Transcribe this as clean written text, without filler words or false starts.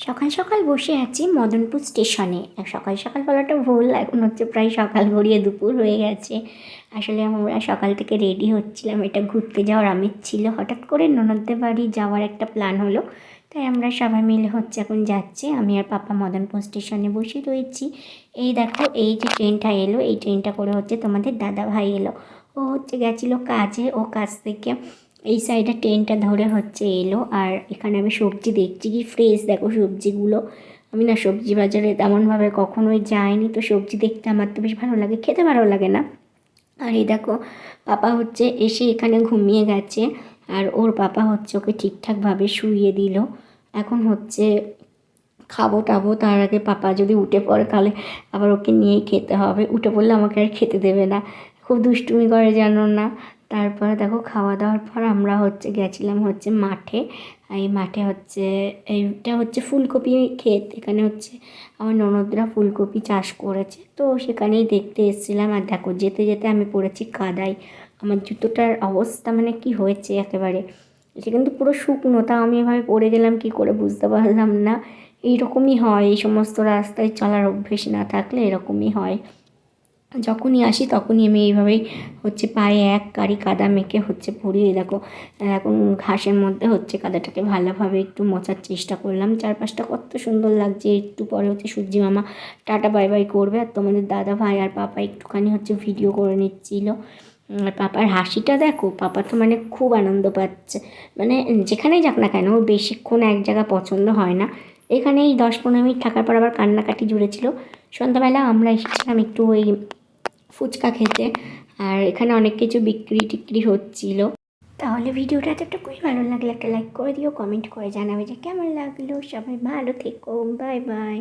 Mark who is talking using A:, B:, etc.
A: সকাল সকাল বসে আছি মদনপুর স্টেশনে। সকাল সকাল বলাটা ভুল, এখন হচ্ছে প্রায় সকাল গড়িয়ে দুপুর হয়ে গেছে। আসলে আমরা সকাল থেকে রেডি হচ্ছিলাম, এটা ঘুরতে যাওয়ার আমেজ ছিল। হঠাৎ করে ননদদের বাড়ি যাওয়ার একটা প্ল্যান হলো, তাই আমরা সবাই মিলে হচ্ছে এখন যাচ্ছি। আমি আর পাপা মদনপুর স্টেশনে বসে রয়েছি। এই দেখো, এই যে ট্রেনটা এলো, এই ট্রেনটা করে হচ্ছে তোমাদের দাদা ভাই এলো। ও হচ্ছে গেছিলো কাজে, ও কাজ থেকে এই সাইডে ট্রেনটা ধরে হচ্ছে এলো। আর এখানে আমি সবজি দেখছি, কি ফ্রেশ দেখো সবজিগুলো। আমি না সবজি বাজারে তেমনভাবে কখনোই যাইনি, তো সবজি দেখতে আমার তো বেশ ভালো লাগে, খেতে ভালো লাগে না। আর এই দেখো, পাপা হচ্ছে এসে এখানে ঘুমিয়ে গেছে, আর ওর পাপা হচ্ছে ওকে ঠিকঠাকভাবে শুইয়ে দিল। এখন হচ্ছে খাবো টাবো, তার আগে পাপা যদি উঠে পড়ে তাহলে আবার ওকে নিয়েই খেতে হবে। উঠে পড়লে আমাকে আর খেতে দেবে না, খুব দুষ্টুমি করে জানো না। তারপরে দেখো, খাওয়া দাওয়ার পর আমরা হচ্ছে গেছিলাম হচ্ছে মাঠে। এই মাঠে হচ্ছে, এইটা হচ্ছে ফুলকপি ক্ষেত। এখানে হচ্ছে আমার ননদরা ফুলকপি চাষ করেছে, তো সেখানেই দেখতে এসেছিলাম। আর দেখো, যেতে যেতে আমি পড়েছি কাদায়। আমার জুতোটার অবস্থা মানে কি হয়েছে একেবারে, এটা কিন্তু পুরো শুকনো, তা আমি এভাবে পড়ে গেলাম কি করে বুঝতে পারলাম না। এইরকমই হয়, এই সমস্ত রাস্তায় চলার অভ্যেস না থাকলে এরকমই হয়। যখনই আসি তখনই আমি এইভাবেই হচ্ছে পায়ে এক কারি কাদা মেখে হচ্ছে পড়ি। দেখো, এখন ঘাসের মধ্যে হচ্ছে কাদাটাকে ভালোভাবে একটু মোছার চেষ্টা করলাম। চারপাশটা কত সুন্দর লাগছে। একটু পরে হচ্ছে সূর্যি মামা টাটা বাই বাই করবে, আর তোমাদের দাদা ভাই আর পাপা একটুখানি হচ্ছে ভিডিও করে নিচ্ছিল। আর পাপার হাসিটা দেখো, পাপা তো মানে খুব আনন্দ পাচ্ছে। মানে যেখানেই যাক না কেন, ওর বেশিক্ষণ এক জায়গা পছন্দ হয় না। এখানেই 10-15 মিনিট থাকার পর আবার কান্নাকাটি জুড়েছিল। সন্ধ্যাবেলা আমরা এসেছিলাম একটু ওই ফুচকা খেতে, আর এখানে অনেক কিছু বিক্রি টিক্রি হচ্ছিল। তাহলে ভিডিওটা এতটুকুই, ভালো লাগলে একটা লাইক করে দিও, কমেন্ট করে জানাবে যে কেমন লাগলো। সবাই ভালো থেকো, বাই বাই।